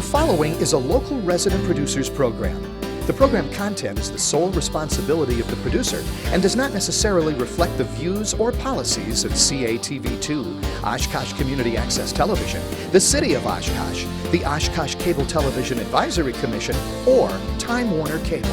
The following is a local resident producers program. The program content is the sole responsibility of the producer and does not necessarily reflect the views or policies of CATV2, Oshkosh Community Access Television, the City of Oshkosh, the Oshkosh Cable Television Advisory Commission, or Time Warner Cable.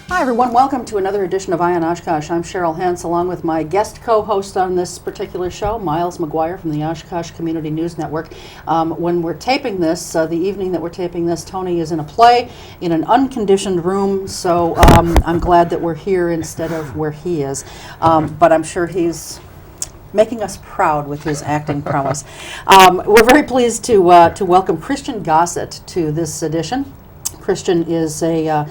Hi everyone, welcome to another edition of Eye on Oshkosh. I'm Cheryl Hentz, along with my guest co-host on this particular show, Miles Maguire from the Oshkosh Community News Network. When we're taping this, the evening that we're taping this, Tony is in a play in an unconditioned room, so I'm glad that we're here instead of where he is. But I'm sure he's making us proud with his acting prowess. We're very pleased to welcome Christian Gossett to this edition. Christian is a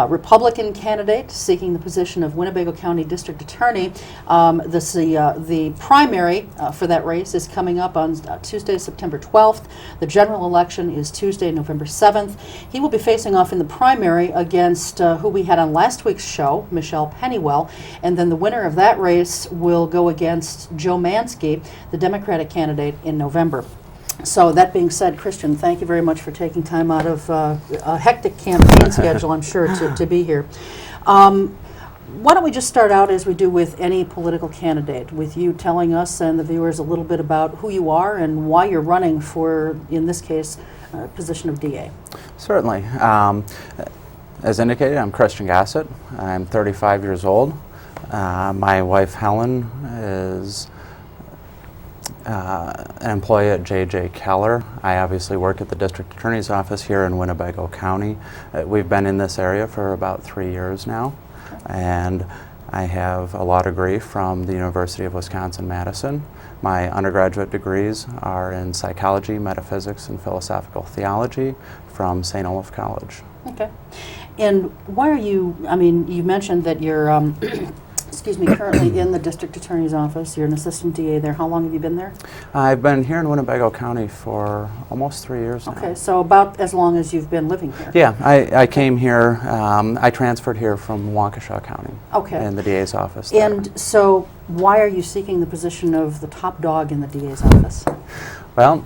Republican candidate seeking the position of Winnebago County District Attorney. The primary for that race is coming up on Tuesday, September 12th. The general election is Tuesday, November 7th. He will be facing off in the primary against who we had on last week's show, Michelle Pennywell, and then the winner of that race will go against Joe Mansky, the Democratic candidate, in November. So that being said, Christian, thank you very much for taking time out of a hectic campaign schedule, I'm sure, to be here. Why don't we just start out as we do with any political candidate, with you telling us and the viewers a little bit about who you are and why you're running for, in this case, position of DA. Certainly. As indicated, I'm Christian Gossett. I'm 35 years old. My wife, Helen, is an employee at J.J. Keller. I obviously work at the District Attorney's Office here in Winnebago County. We've been in this area for about 3 years now, and I have a law degree from the University of Wisconsin-Madison. My undergraduate degrees are in psychology, metaphysics, and philosophical theology from St. Olaf College. Okay. And why are you, I mean, you mentioned that you're currently in the District Attorney's Office. You're an assistant DA there. How long have you been there? I've been here in Winnebago County for almost 3 years now. Okay, so about as long as you've been living here. Yeah, I came here, I transferred here from Waukesha County. Okay. In the DA's office there. And so why are you seeking the position of the top dog in the DA's office? Well,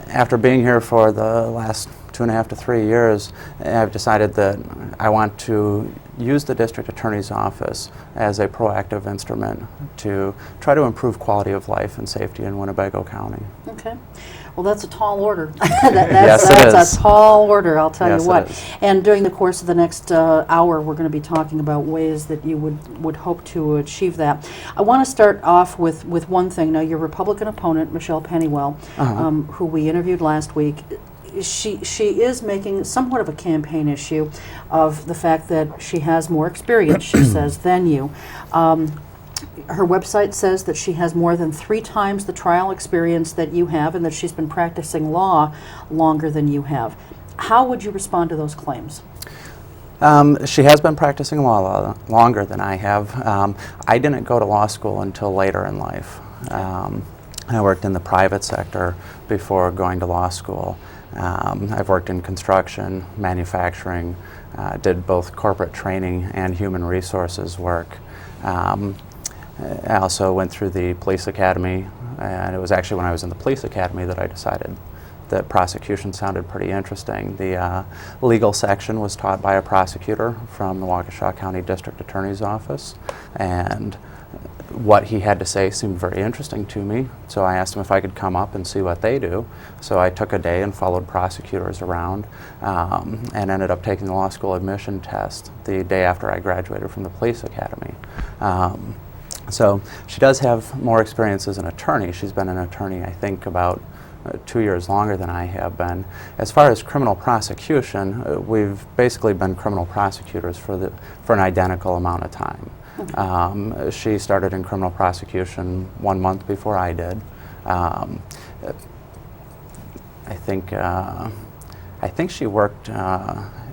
after being here for the last 2.5 to 3 years, I've decided that I want to use the District Attorney's Office as a proactive instrument to try to improve quality of life and safety in Winnebago County. Okay. Well, that's a tall order. Yes, it is. That's a tall order, I'll tell you what. It is. And during the course of the next hour, we're going to be talking about ways that you would hope to achieve that. I want to start off with one thing. Now, your Republican opponent, Michelle Pennywell, who we interviewed last week, she is making somewhat of a campaign issue of the fact that she has more experience, she says, than you. Her website says that she has more than 3 times the trial experience that you have and that she's been practicing law longer than you have. How would you respond to those claims? She has been practicing law longer than I have. I didn't go to law school until later in life. I worked in the private sector before going to law school. I've worked in construction, manufacturing, did both corporate training and human resources work. I also went through the police academy, and it was actually when I was in the police academy that I decided that prosecution sounded pretty interesting. The legal section was taught by a prosecutor from the Waukesha County District Attorney's Office, and what he had to say seemed very interesting to me, so I asked him if I could come up and see what they do. So I took a day and followed prosecutors around and ended up taking the law school admission test the day after I graduated from the police academy. So she does have more experience as an attorney. She's been an attorney, I think, about 2 years longer than I have been. As far as criminal prosecution, we've basically been criminal prosecutors for an identical amount of time. She started in criminal prosecution 1 month before I did, I think she worked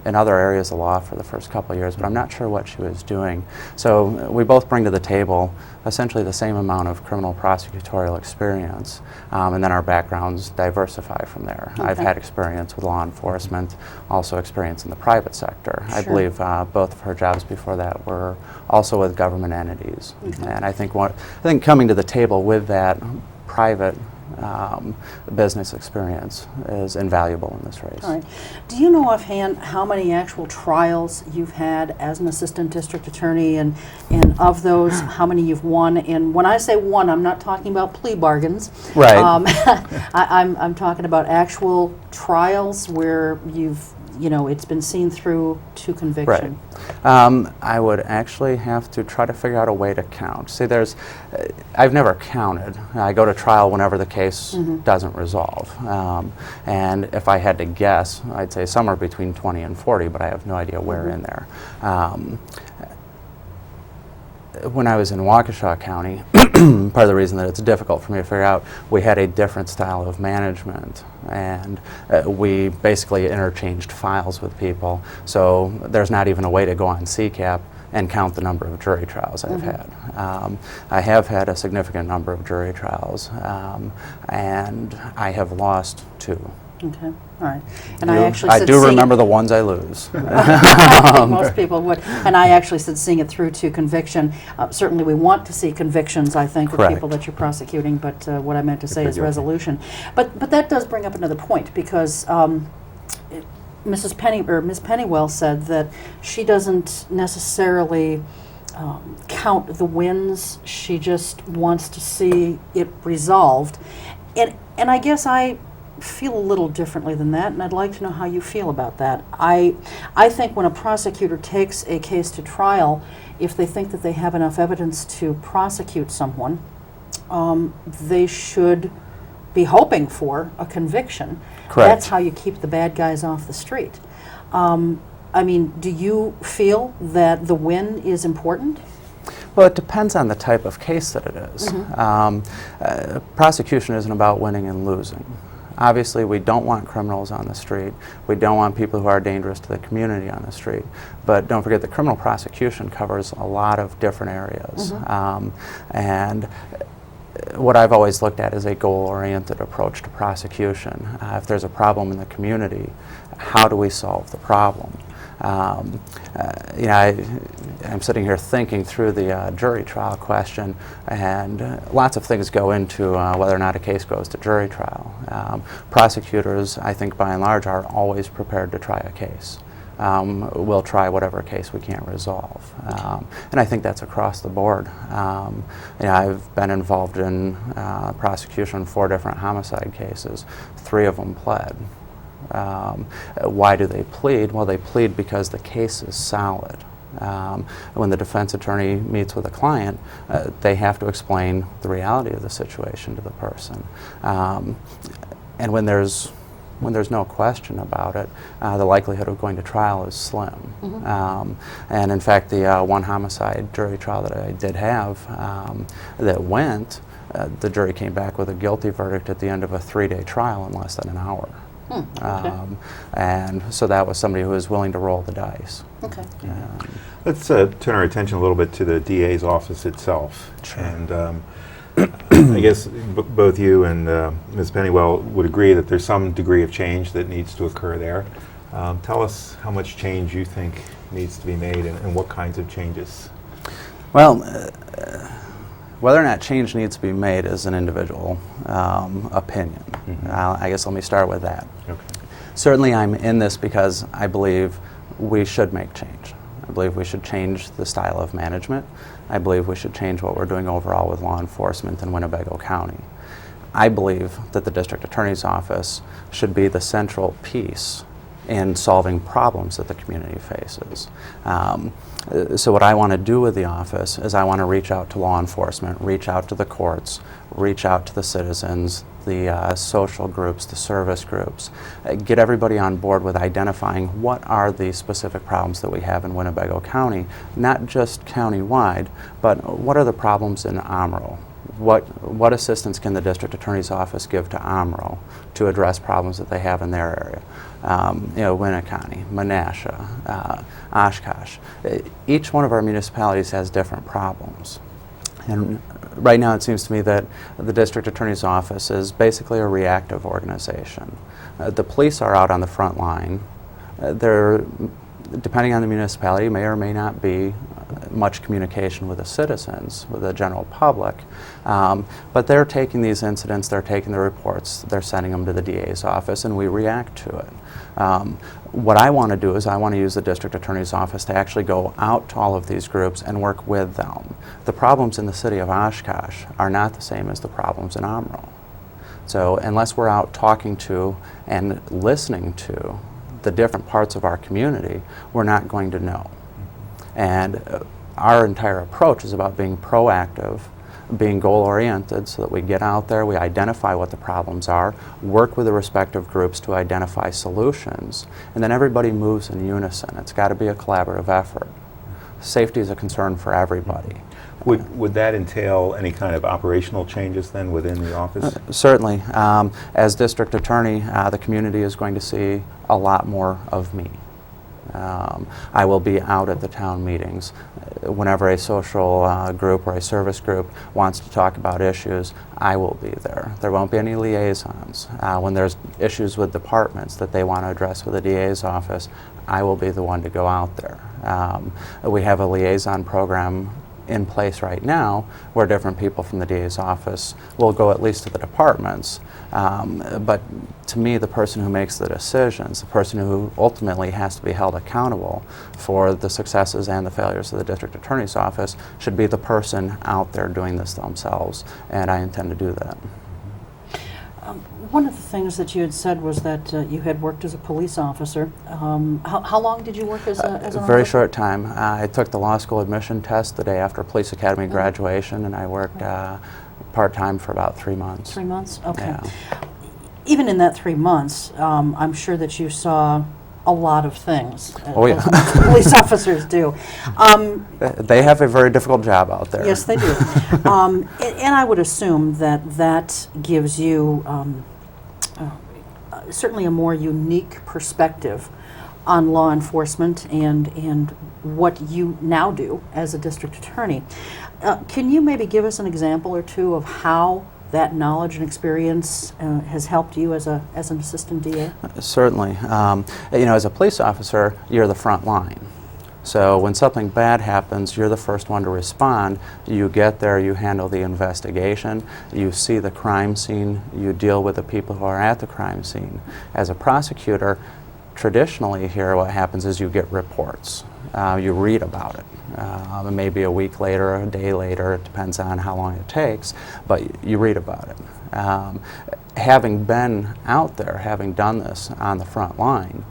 in other areas of law for the first couple of years, but I'm not sure what she was doing. So we both bring to the table essentially the same amount of criminal prosecutorial experience, and then our backgrounds diversify from there. Okay. I've had experience with law enforcement, also experience in the private sector. Sure. I believe both of her jobs before that were also with government entities. Okay. And I think coming to the table with that private business experience is invaluable in this race. All right. Do you know offhand how many actual trials you've had as an assistant district attorney, and of those, how many you've won? And when I say won, I'm not talking about plea bargains. Right. I'm talking about actual trials where it's been seen through to conviction. Right. I would actually have to try to figure out a way to count. See, I've never counted. I go to trial whenever the case doesn't resolve. And if I had to guess, I'd say somewhere between 20 and 40, but I have no idea where in there. When I was in Waukesha County, part of the reason that it's difficult for me to figure out, we had a different style of management, and we basically interchanged files with people, so there's not even a way to go on CCAP and count the number of jury trials I've had. I have had a significant number of jury trials, and I have lost 2. Okay, all right. And I actually I do remember the ones I lose. I think most people would. And I actually said seeing it through to conviction. Certainly we want to see convictions, I think, of Correct. people that you're prosecuting, but what I meant to say is resolution. But that does bring up another point, because Ms. Pennywell said that she doesn't necessarily count the wins. She just wants to see it resolved. And I guess I feel a little differently than that, and I'd like to know how you feel about that. I think when a prosecutor takes a case to trial, if they think that they have enough evidence to prosecute someone, they should be hoping for a conviction. Correct. That's how you keep the bad guys off the street. I mean, do you feel that the win is important? Well, it depends on the type of case that it is. Prosecution isn't about winning and losing. Obviously, we don't want criminals on the street. We don't want people who are dangerous to the community on the street. But don't forget that criminal prosecution covers a lot of different areas. And what I've always looked at is a goal-oriented approach to prosecution. If there's a problem in the community, how do we solve the problem? I'm sitting here thinking through the jury trial question, and lots of things go into whether or not a case goes to jury trial. Prosecutors, I think by and large, are always prepared to try a case. We'll try whatever case we can't resolve. And I think that's across the board. I've been involved in prosecution 4 different homicide cases. 3 of them pled. Why do they plead? Well, they plead because the case is solid. When the defense attorney meets with a client, they have to explain the reality of the situation to the person. And when there's no question about it, the likelihood of going to trial is slim. And in fact, the one homicide jury trial that I did have that went, the jury came back with a guilty verdict at the end of a 3-day trial in less than an hour. And so that was somebody who was willing to roll the dice. Okay. Let's turn our attention a little bit to the DA's office itself. Sure. And I guess both you and Ms. Pennywell would agree that there's some degree of change that needs to occur there. Tell us how much change you think needs to be made, and what kinds of changes. Well, whether or not change needs to be made is an individual opinion. I guess let me start with that. Okay. Certainly I'm in this because I believe we should make change. I believe we should change the style of management. I believe we should change what we're doing overall with law enforcement in Winnebago County. I believe that the district attorney's office should be the central piece in solving problems that the community faces. So what I want to do with the office is I want to reach out to law enforcement, reach out to the courts, reach out to the citizens, the social groups, the service groups, get everybody on board with identifying what are the specific problems that we have in Winnebago County, not just county-wide, but what are the problems in Amarillo? what assistance can the district attorney's office give to AMRO to address problems that they have in their area? Winnebago County, Menasha, Oshkosh. Each one of our municipalities has different problems. And right now it seems to me that the district attorney's office is basically a reactive organization. The police are out on the front line. They're, depending on the municipality, may or may not be much communication with the citizens, with the general public, but they're taking these incidents, they're taking the reports, they're sending them to the DA's office, and we react to it. What I want to do is I want to use the district attorney's office to actually go out to all of these groups and work with them. The problems in the city of Oshkosh are not the same as the problems in AMRO. So unless we're out talking to and listening to the different parts of our community, we're not going to know. And our entire approach is about being proactive, being goal-oriented, so that we get out there, we identify what the problems are, work with the respective groups to identify solutions, and then everybody moves in unison. It's got to be a collaborative effort. Safety is a concern for everybody. Would that entail any kind of operational changes then within the office? Certainly. As district attorney, the community is going to see a lot more of me. I will be out at the town meetings. Whenever a social group or a service group wants to talk about issues, I will be there. There won't be any liaisons. When there's issues with departments that they want to address with the DA's office, I will be the one to go out there. We have a liaison program in place right now where different people from the DA's office will go at least to the departments. But to me, the person who makes the decisions, the person who ultimately has to be held accountable for the successes and the failures of the district attorney's office, should be the person out there doing this themselves, and I intend to do that. One of the things that you had said was that you had worked as a police officer. How long did you work as an officer? A very short time. I took the law school admission test the day after police academy graduation, and I worked part-time for about 3 months. 3 months? Okay. Yeah. Even in that 3 months, I'm sure that you saw a lot of things, Oh, yeah. as most police officers do. They have a very difficult job out there. Yes, they do. And I would assume that that gives you certainly a more unique perspective on law enforcement and what you now do as a district attorney. Can you maybe give us an example or two of how that knowledge and experience has helped you as an assistant DA? Certainly. As a police officer, you're the front line. So when something bad happens, you're the first one to respond. You get there, you handle the investigation, you see the crime scene, you deal with the people who are at the crime scene. As a prosecutor, traditionally here what happens is you get reports. You read about it. Maybe a week later, a day later, it depends on how long it takes, but you read about it. Having been out there, having done this on the front line,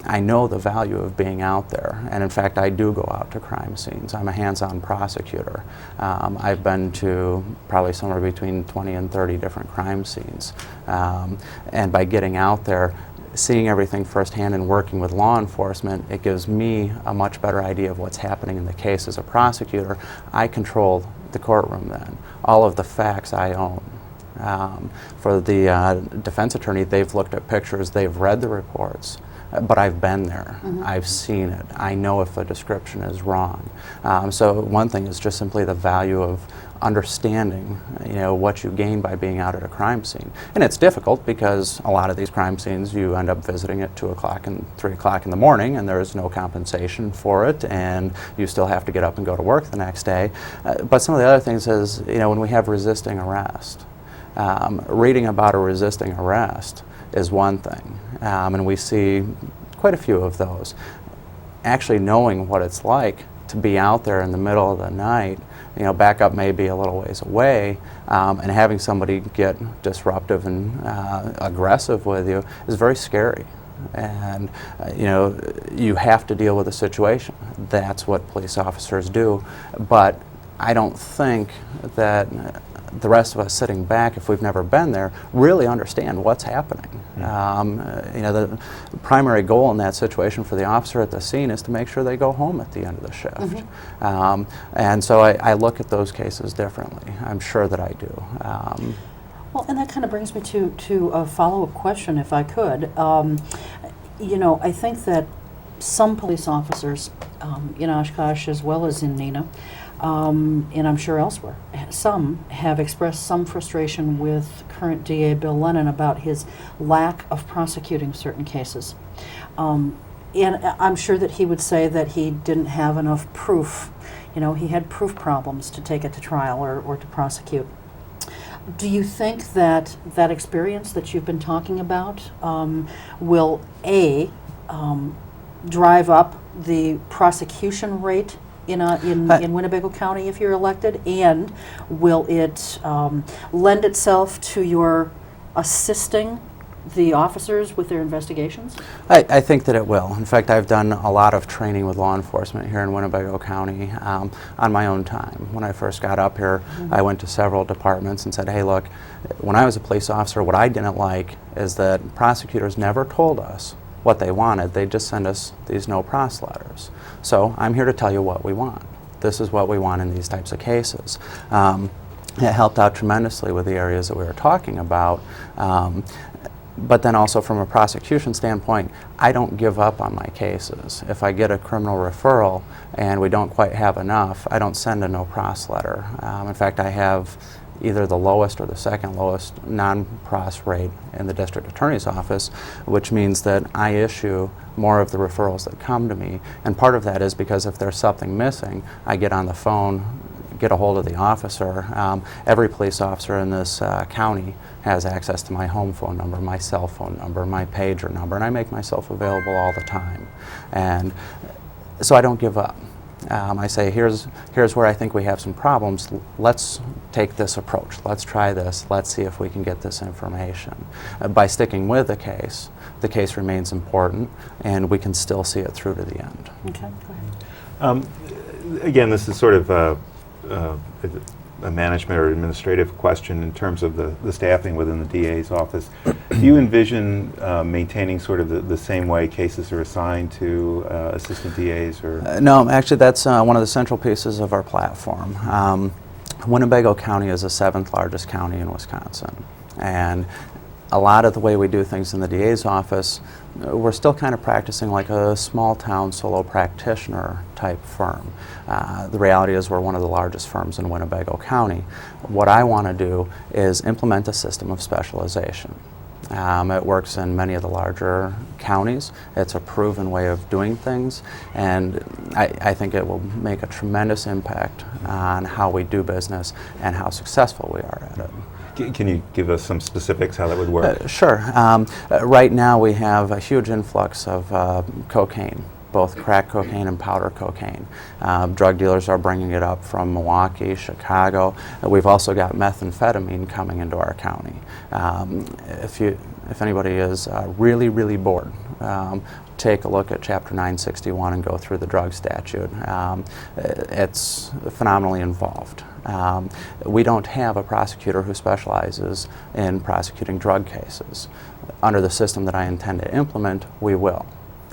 I know the value of being out there, and in fact I do go out to crime scenes. I'm a hands-on prosecutor. I've been to probably somewhere between 20 and 30 different crime scenes, and by getting out there, seeing everything firsthand and working with law enforcement, it gives me a much better idea of what's happening in the case. As a prosecutor, I control the courtroom then. All of the facts I own. For the defense attorney, they've looked at pictures, they've read the reports, but I've been there. I've seen it. I know if a description is wrong. So one thing is just simply the value of understanding, what you gain by being out at a crime scene. And it's difficult because a lot of these crime scenes you end up visiting at 2 o'clock and 3 o'clock in the morning, and there's no compensation for it, and you still have to get up and go to work the next day. But some of the other things is, when we have resisting arrest, reading about a resisting arrest is one thing, and we see quite a few of those. Actually knowing what it's like to be out there in the middle of the night, backup may be a little ways away, and having somebody get disruptive and aggressive with you is very scary. And you have to deal with the situation. That's what police officers do. But I don't think that the rest of us sitting back, if we've never been there, really understand what's happening. The primary goal in that situation for the officer at the scene is to make sure they go home at the end of the shift. And so I look at those cases differently. I'm sure that I do. Well, and that kind of brings me to a follow-up question, if I could. I think that some police officers in Oshkosh as well as in Neenah, and I'm sure elsewhere, some have expressed some frustration with current DA Bill Lennon about his lack of prosecuting certain cases. And I'm sure that he would say that he didn't have enough proof. He had proof problems to take it to trial or to prosecute. Do you think that that experience that you've been talking about will, A, drive up the prosecution rate in Winnebago County if you're elected, and will it lend itself to your assisting the officers with their investigations? I think that it will. In fact, I've done a lot of training with law enforcement here in Winnebago County on my own time. When I first got up here, I went to several departments and said, hey, look, when I was a police officer, what I didn't like is that prosecutors never told us what they wanted. They just send us these no-pros letters. So I'm here to tell you what we want. This is what we want in these types of cases. It helped out tremendously with the areas that we were talking about. But then also from a prosecution standpoint, I don't give up on my cases. If I get a criminal referral and we don't quite have enough, I don't send a no-pros letter. In fact, I have either the lowest or the second lowest non-pros rate in the district attorney's office, which means that I issue more of the referrals that come to me. And part of that is because if there's something missing, I get on the phone, get a hold of the officer. Every police officer in this county has access to my home phone number, my cell phone number, my pager number, and I make myself available all the time. And so I don't give up. I say, here's where I think we have some problems. Let's take this approach. Let's try this. Let's see if we can get this information. By sticking with the case remains important, and we can still see it through to the end. Okay, go ahead. Again, this is sort of a management or administrative question in terms of the staffing within the DA's office. Do you envision maintaining sort of the same way cases are assigned to assistant DAs? Or no, actually that's one of the central pieces of our platform. Winnebago County is the 7th largest county in Wisconsin, and a lot of the way we do things in the DA's office, we're still kind of practicing like a small town solo practitioner type firm. The reality is we're one of the largest firms in Winnebago County. What I want to do is implement a system of specialization. It works in many of the larger counties. It's a proven way of doing things, and I think it will make a tremendous impact on how we do business and how successful we are at it. Can you give us some specifics how that would work? Sure. Right now we have a huge influx of cocaine, both crack cocaine and powder cocaine. Drug dealers are bringing it up from Milwaukee, Chicago. We've also got methamphetamine coming into our county. If anybody is really, really bored, take a look at Chapter 961 and go through the drug statute. It's phenomenally involved. We don't have a prosecutor who specializes in prosecuting drug cases. Under the system that I intend to implement, we will.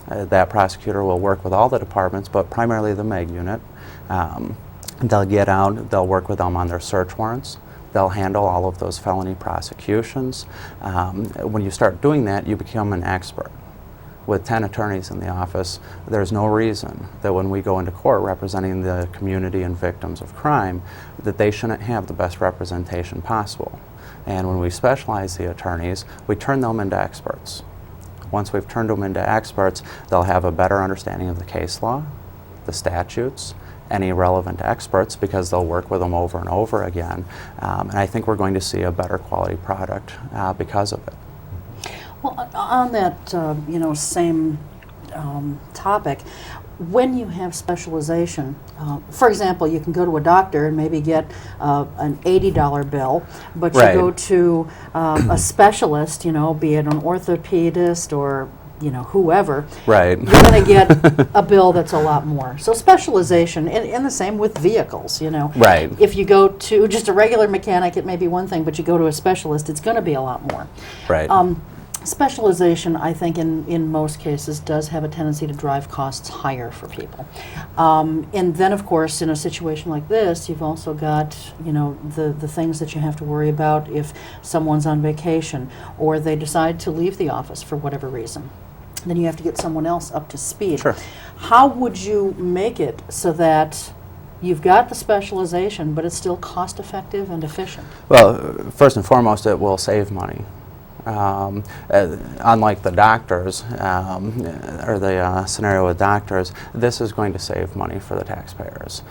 That prosecutor will work with all the departments, but primarily the MEG unit. They'll get out, they'll work with them on their search warrants. They'll handle all of those felony prosecutions. When you start doing that, you become an expert. With 10 attorneys in the office, there's no reason that when we go into court representing the community and victims of crime, that they shouldn't have the best representation possible. And when we specialize the attorneys, we turn them into experts. Once we've turned them into experts, they'll have a better understanding of the case law, the statutes, any relevant experts, because they'll work with them over and over again. And I think we're going to see a better quality product because of it. Well, on that same topic, when you have specialization, for example, you can go to a doctor and maybe get an $80 bill, but you Right. go to a specialist, be it an orthopedist or whoever, Right. you're going to get a bill that's a lot more. So specialization, and the same with vehicles, Right. If you go to just a regular mechanic, it may be one thing, but you go to a specialist, it's going to be a lot more. Right. Specialization, I think, in most cases, does have a tendency to drive costs higher for people. And then, of course, in a situation like this, you've also got, the things that you have to worry about if someone's on vacation or they decide to leave the office for whatever reason. Then you have to get someone else up to speed. Sure. How would you make it so that you've got the specialization, but it's still cost-effective and efficient? Well, first and foremost, it will save money. Unlike the doctors, or the scenario with doctors, this is going to save money for the taxpayers.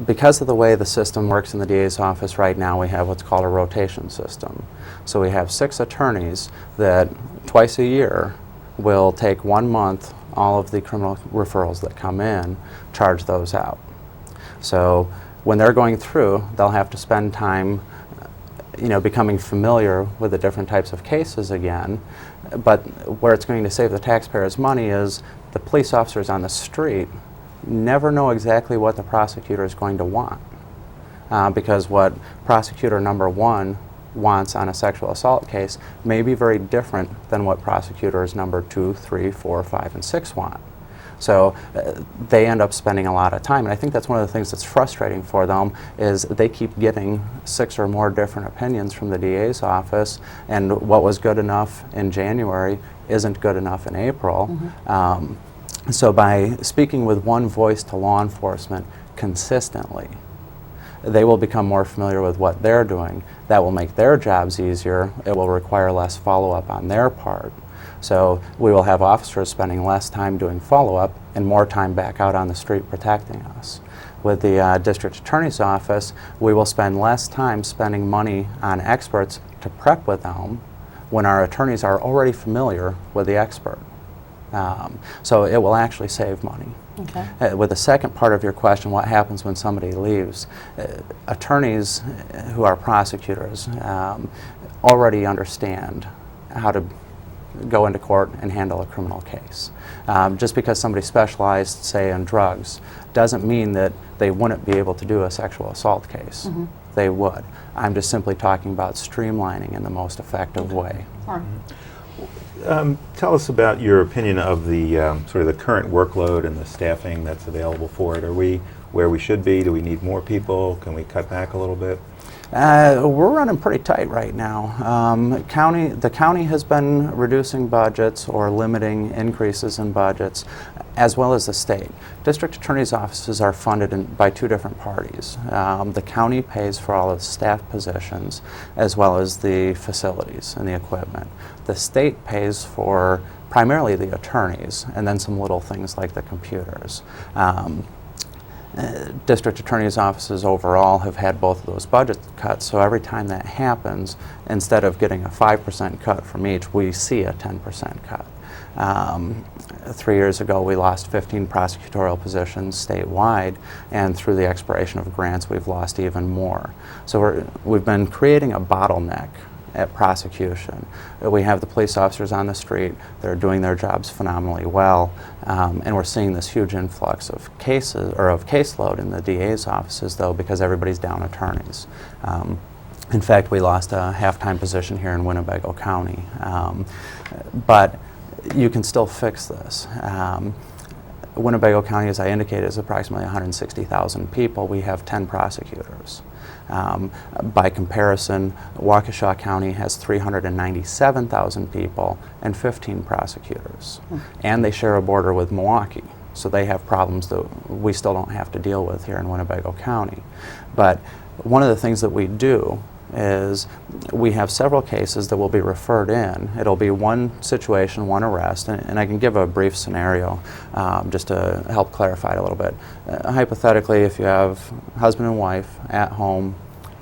Because of the way the system works in the DA's office right now, we have what's called a rotation system. So we have 6 attorneys that twice a year will take 1 month all of the criminal referrals that come in, charge those out. So when they're going through, they'll have to spend time becoming familiar with the different types of cases again. But where it's going to save the taxpayers money is the police officers on the street never know exactly what the prosecutor is going to want. Because what prosecutor number 1 wants on a sexual assault case may be very different than what prosecutors number 2, 3, 4, 5, and 6 want. So they end up spending a lot of time, and I think that's one of the things that's frustrating for them is they keep getting 6 or more different opinions from the DA's office, and what was good enough in January isn't good enough in April. So by speaking with one voice to law enforcement consistently, they will become more familiar with what they're doing. That will make their jobs easier. It will require less follow-up on their part. So we will have officers spending less time doing follow-up and more time back out on the street protecting us. With the district attorney's office, we will spend less time spending money on experts to prep with them when our attorneys are already familiar with the expert. So it will actually save money. Okay. With the second part of your question, what happens when somebody leaves? Attorneys who are prosecutors already understand how to go into court and handle a criminal case. Just because somebody specialized, say, in drugs, doesn't mean that they wouldn't be able to do a sexual assault case. They would. I'm just simply talking about streamlining in the most effective way. All right. Tell us about your opinion of the sort of the current workload and the staffing that's available for it. Are we where we should be? Do we need more people? Can we cut back a little bit? We're running pretty tight right now. The county has been reducing budgets or limiting increases in budgets, as well as the state. District attorney's offices are funded by 2 different parties. The county pays for all of the staff positions, as well as the facilities and the equipment. The state pays for primarily the attorneys, and then some little things like the computers. District attorney's offices overall have had both of those budget cuts, so every time that happens, instead of getting a 5% cut from each, we see a 10% cut. 3 years ago, we lost 15 prosecutorial positions statewide, and through the expiration of grants, we've lost even more. So we've been creating a bottleneck at prosecution. We have the police officers on the street. They're doing their jobs phenomenally well, and we're seeing this huge influx of cases, or of caseload in the DA's offices, though, because everybody's down attorneys. In fact, we lost a half-time position here in Winnebago County. But you can still fix this. Winnebago County, as I indicated, is approximately 160,000 people. We have 10 prosecutors. By comparison, Waukesha County has 397,000 people and 15 prosecutors. And they share a border with Milwaukee, so they have problems that we still don't have to deal with here in Winnebago County. But one of the things that we do is we have several cases that will be referred in. It'll be one situation, one arrest, and I can give a brief scenario just to help clarify it a little bit. Hypothetically, if you have husband and wife at home,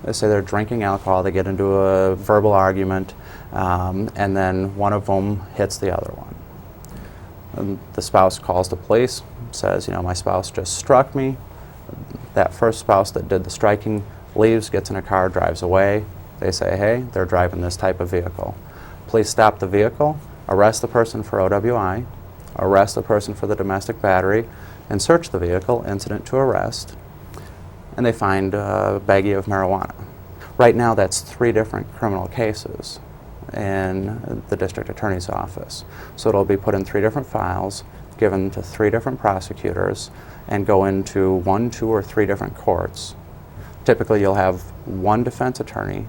let's say they're drinking alcohol, they get into a verbal argument, and then one of them hits the other one. And the spouse calls the police, says, my spouse just struck me. That first spouse that did the striking leaves, gets in a car, drives away. They say, hey, they're driving this type of vehicle. Police stop the vehicle. arrest the person for OWI, arrest the person for the domestic battery, and search the vehicle, incident to arrest, and they find a baggie of marijuana. Right now, that's 3 different criminal cases in the district attorney's office. So it'll be put in 3 different files, given to 3 different prosecutors, and go into 1, 2, or 3 different courts. Typically, you'll have 1 defense attorney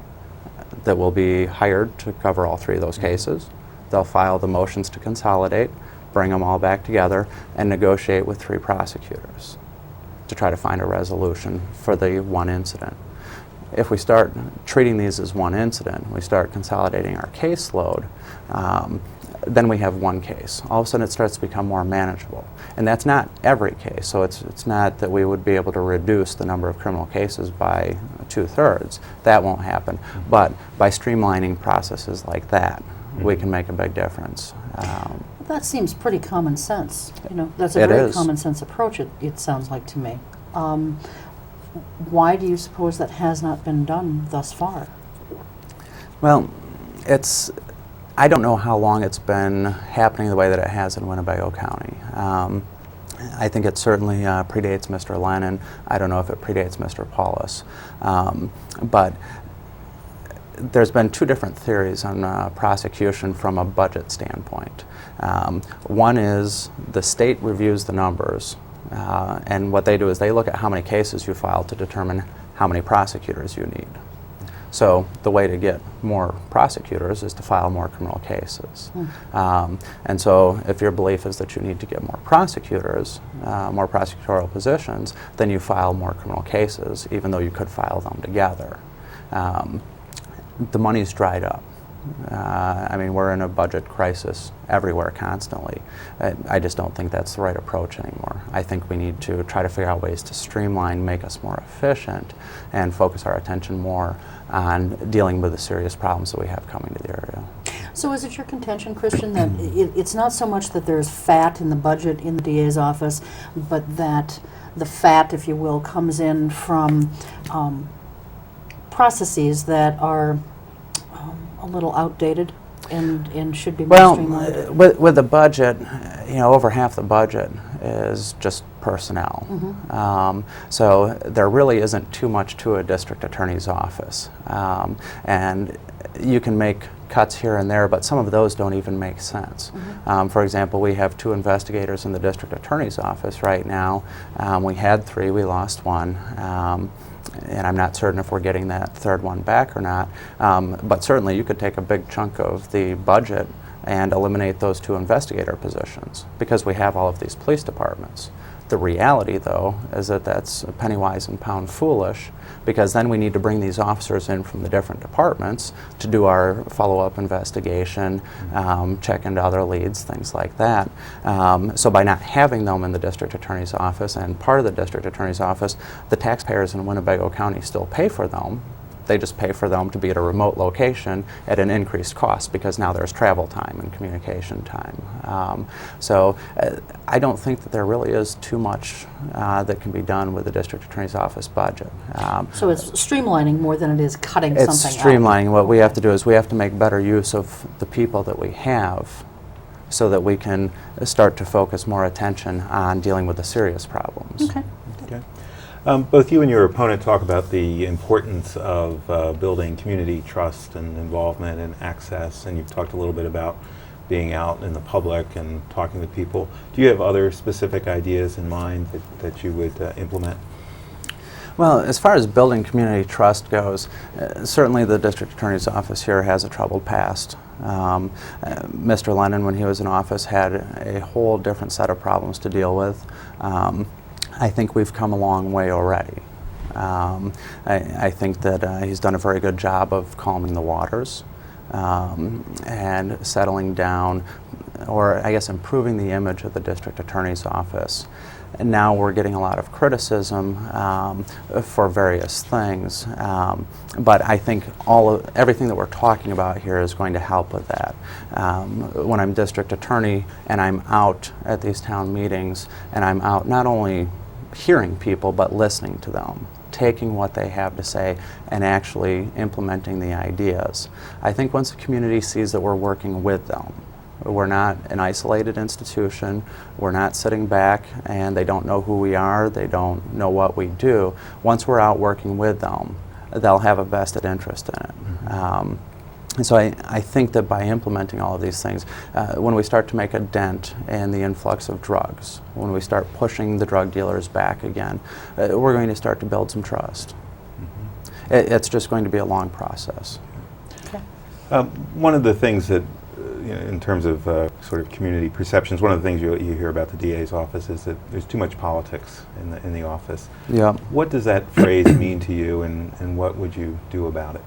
that will be hired to cover all 3 of those cases. They'll file the motions to consolidate, bring them all back together, and negotiate with 3 prosecutors to try to find a resolution for the 1 incident. If we start treating these as 1 incident, we start consolidating our caseload, then we have 1 case. All of a sudden it starts to become more manageable. And that's not every case, so it's not that we would be able to reduce the number of criminal cases by 2/3. That won't happen. But by streamlining processes like that, we can make a big difference. That seems pretty common sense. That's a It very is. common sense approach, it sounds like to me. Why do you suppose that has not been done thus far? Well, I don't know how long it's been happening the way that it has in Winnebago County. I think it certainly predates Mr. Lennon. I don't know if it predates Mr. Paulus. But there's been 2 different theories on prosecution from a budget standpoint. One is the state reviews the numbers, and what they do is they look at how many cases you file to determine how many prosecutors you need. So the way to get more prosecutors is to file more criminal cases. And so if your belief is that you need to get more prosecutors, more prosecutorial positions, then you file more criminal cases, even though you could file them together. The money's dried up. I mean, we're in a budget crisis everywhere constantly. I just don't think that's the right approach anymore. I think we need to try to figure out ways to streamline, make us more efficient, and focus our attention more on dealing with the serious problems that we have coming to the area. So is it your contention, Christian, that it's not so much that there's fat in the budget in the DA's office, but that the fat, if you will, comes in from processes that are a little outdated and should be more streamlined? With the budget, over half the budget is just personnel. So there really isn't too much to a district attorney's office. And you can make cuts here and there, but some of those don't even make sense. For example, we have 2 investigators in the district attorney's office right now. We had 3, we lost 1. And I'm not certain if we're getting that 3rd one back or not. But certainly you could take a big chunk of the budget and eliminate those 2 investigator positions because we have all of these police departments. The reality, though, is that that's penny wise and pound foolish, because then we need to bring these officers in from the different departments to do our follow-up investigation, check into other leads, things like that. So by not having them in the district attorney's office and part of the district attorney's office, the taxpayers in Winnebago County still pay for them. They just pay for them to be at a remote location at an increased cost because now there's travel time and communication time. So I don't think that there really is too much that can be done with the district attorney's office budget. So it's streamlining more than it is cutting It's something streamlining. out. What we have to do is we have to make better use of the people that we have so that we can start to focus more attention on dealing with the serious problems. Okay. Okay. Both you and your opponent talk about the importance of building community trust and involvement and access, and you've talked a little bit about being out in the public and talking to people. Do you have other specific ideas in mind that you would implement? Well, as far as building community trust goes, certainly the district attorney's office here has a troubled past. Mr. Lennon, when he was in office, had a whole different set of problems to deal with. I think we've come a long way already. I think that he's done a very good job of calming the waters and settling down, or I guess improving the image of the district attorney's office. And now we're getting a lot of criticism for various things, but I think everything that we're talking about here is going to help with that. When I'm district attorney and I'm out at these town meetings, and I'm out not only hearing people but listening to them, taking what they have to say and actually implementing the ideas. I think once the community sees that we're working with them, We're not an isolated institution. We're not sitting back and they don't know who we are, they don't know what we do. Once we're out working with them, they'll have a vested interest in it. And so I think that by implementing all of these things, when we start to make a dent in the influx of drugs, when we start pushing the drug dealers back again, we're going to start to build some trust. It's just going to be a long process. Okay. One of the things that, in terms of sort of community perceptions, one of the things you hear about the DA's office is that there's too much politics in the office. Yeah. What does that phrase mean to you, and what would you do about it?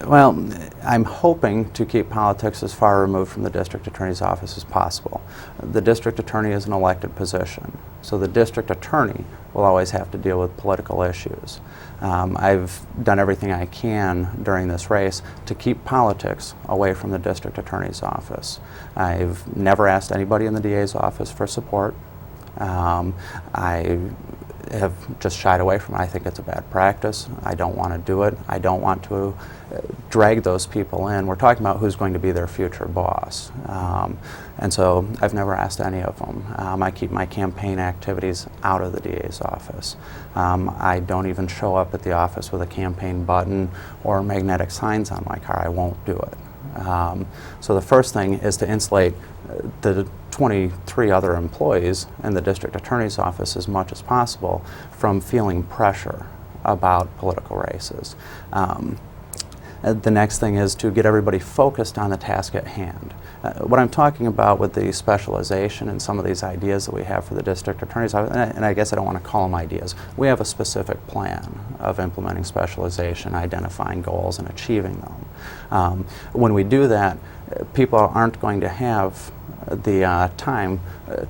Well, I'm hoping to keep politics as far removed from the district attorney's office as possible. The district attorney is an elected position, so the district attorney will always have to deal with political issues. I've done everything I can during this race to keep politics away from the district attorney's office. I've never asked anybody in the DA's office for support. I have just shied away from it. I think it's a bad practice. I don't want to do it. I don't want to drag those people in. We're talking about who's going to be their future boss. And so I've never asked any of them. I keep my campaign activities out of the DA's office. I don't even show up at the office with a campaign button or magnetic signs on my car. I won't do it. So the first thing is to insulate the 23 other employees in the district attorney's office as much as possible from feeling pressure about political races. The next thing is to get everybody focused on the task at hand. What I'm talking about with the specialization and some of these ideas that we have for the district attorney's office, and I guess I don't want to call them ideas, we have a specific plan of implementing specialization, identifying goals, and achieving them. When we do that, people aren't going to have the time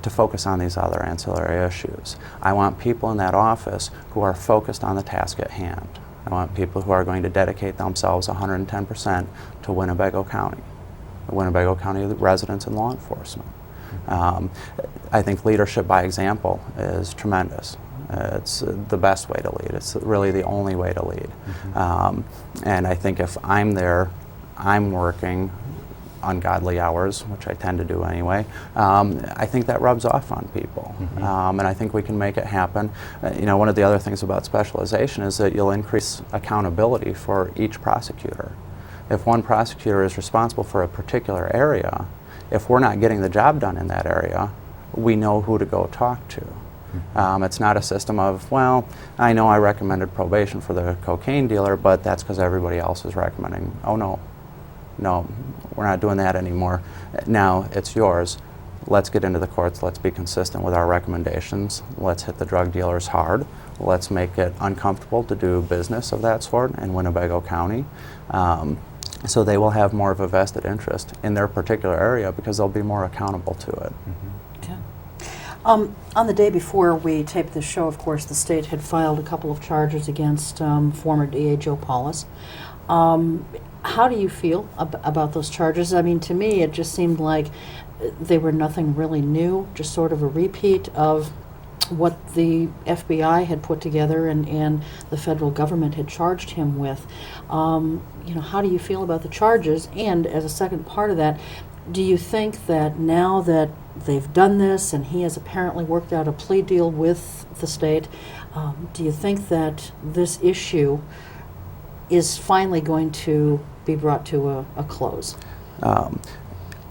to focus on these other ancillary issues. I want people in that office who are focused on the task at hand. I want people who are going to dedicate themselves 110% to Winnebago County, residents and law enforcement. I think leadership by example is tremendous. It's the best way to lead. It's really the only way to lead. And I think if I'm there, I'm working ungodly hours, which I tend to do anyway, I think that rubs off on people. And I think we can make it happen. One of the other things about specialization is that you'll increase accountability for each prosecutor. If one prosecutor is responsible for a particular area, if we're not getting the job done in that area, we know who to go talk to. It's not a system of, well, I know I recommended probation for the cocaine dealer, but that's because everybody else is recommending. Oh no, we're not doing that anymore. Now it's yours. Let's get into the courts. Let's be consistent with our recommendations. Let's hit the drug dealers hard. Let's make it uncomfortable to do business of that sort in Winnebago County. So they will have more of a vested interest in their particular area because they'll be more accountable to it. Okay. On the day before we taped this show, of course, the state had filed a couple of charges against former DA Joe Paulus. How do you feel about those charges? I mean, to me, it just seemed like they were nothing really new, just sort of a repeat of what the FBI had put together and the federal government had charged him with. How do you feel about the charges? And as a second part of that, do you think that now that they've done this and he has apparently worked out a plea deal with the state, do you think that this issue is finally going to be brought to a close?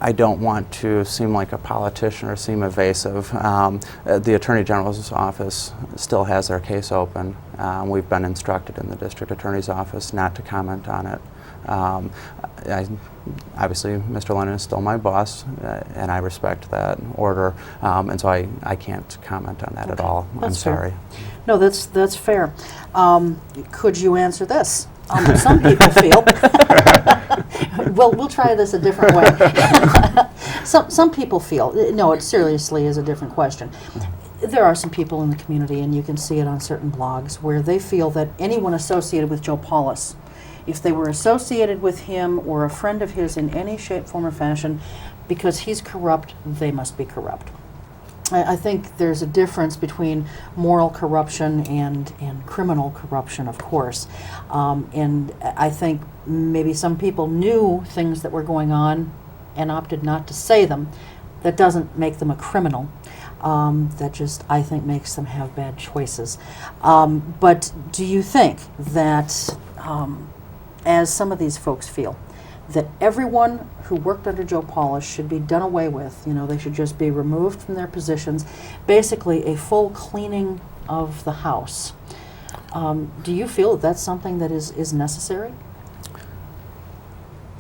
I don't want to seem like a politician or seem evasive. The Attorney General's office still has their case open. We've been instructed in the District Attorney's office not to comment on it. Obviously, Mr. Lennon is still my boss, and I respect that order, and so I can't comment on that at all. I'm sorry. No, that's fair. Could you answer this? Some people feel. Well, we'll try this a different way. Some people feel. No, it seriously is a different question. There are some people in the community, and you can see it on certain blogs, where they feel that anyone associated with Joe Paulus, if they were associated with him or a friend of his in any shape, form, or fashion, because he's corrupt, they must be corrupt. I think there's a difference between moral corruption and criminal corruption, of course. And I think maybe some people knew things that were going on and opted not to say them, that doesn't make them a criminal. That just, I think, makes them have bad choices. But do you think that, as some of these folks feel, that everyone who worked under Joe Paulus should be done away with? You know, they should just be removed from their positions, basically a full cleaning of the house. Do you feel that that's something that is necessary?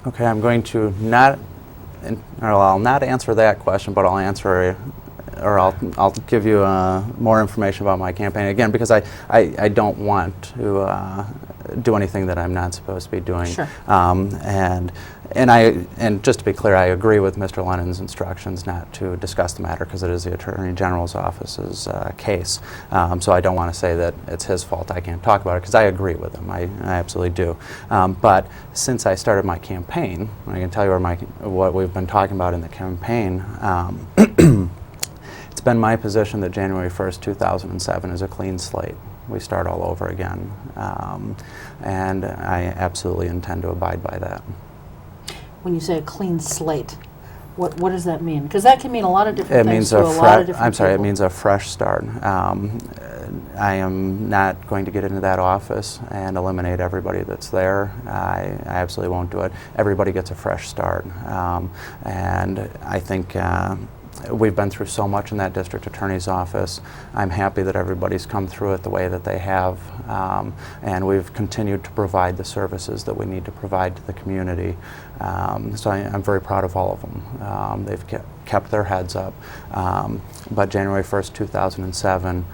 Okay, I'm going to I'll not answer that question, but I'll answer, or I'll give you more information about my campaign, again, because I don't want to do anything that I'm not supposed to be doing. Sure. And just to be clear, I agree with Mr. Lennon's instructions not to discuss the matter because it is the Attorney General's office's case. So I don't want to say that it's his fault I can't talk about it, because I agree with him. I absolutely do. But since I started my campaign, I can tell you what we've been talking about in the campaign. It's been my position that January 1st, 2007 is a clean slate. We start all over again. And I absolutely intend to abide by that. When you say a clean slate, what does that mean? Because that can mean a lot of different It things means to a lot of different I'm sorry, it people. means a fresh start. I am not going to get into that office and eliminate everybody that's there. I absolutely won't do it. Everybody gets a fresh start. And I think we've been through so much in that district attorney's office. I'm happy that everybody's come through it the way that they have, and we've continued to provide the services that we need to provide to the community. So I'm very proud of all of them. They've kept their heads up. But January 1st, 2007,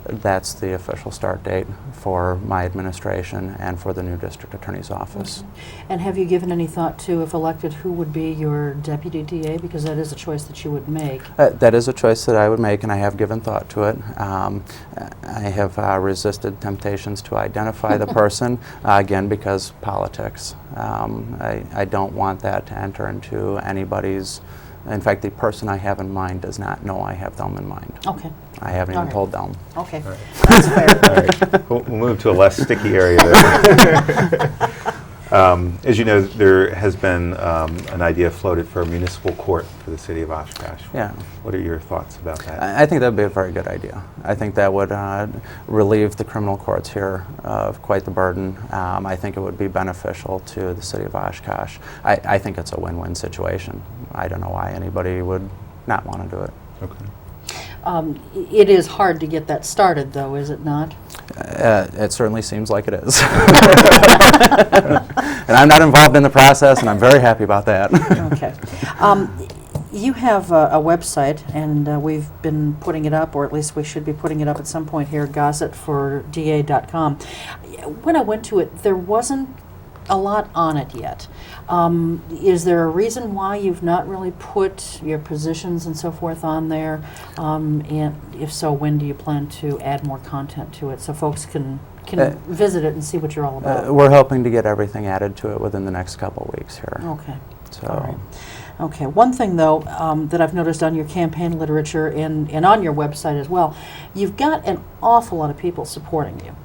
that's the official start date for my administration and for the new district attorney's office. Okay. And have you given any thought to, if elected, who would be your deputy DA? Because that is a choice that you would make. That is a choice that I would make, and I have given thought to it. I have resisted temptations to identify the person, again, because politics. I don't want that to enter into anybody's. In fact, the person I have in mind does not know I have them in mind. Okay. I haven't even told them. Okay. Right. That's fair. All right. We'll move to a less sticky area there. As you know, there has been an idea floated for a municipal court for the city of Oshkosh. Yeah. What are your thoughts about that? I think that would be a very good idea. I think that would relieve the criminal courts here of quite the burden. I think it would be beneficial to the city of Oshkosh. I think it's a win-win situation. I don't know why anybody would not want to do it. Okay. It is hard to get that started, though, is it not? It certainly seems like it is. And I'm not involved in the process, and I'm very happy about that. Okay. You have a website, and we've been putting it up, or at least we should be putting it up at some point here, GossettForDA.com. When I went to it, there wasn't a lot on it yet. Is there a reason why you've not really put your positions and so forth on there? And if so, when do you plan to add more content to it so folks can visit it and see what you're all about? We're hoping to get everything added to it within the next couple of weeks here. Okay. So. All right. Okay. One thing, though, that I've noticed on your campaign literature and on your website as well, you've got an awful lot of people supporting you.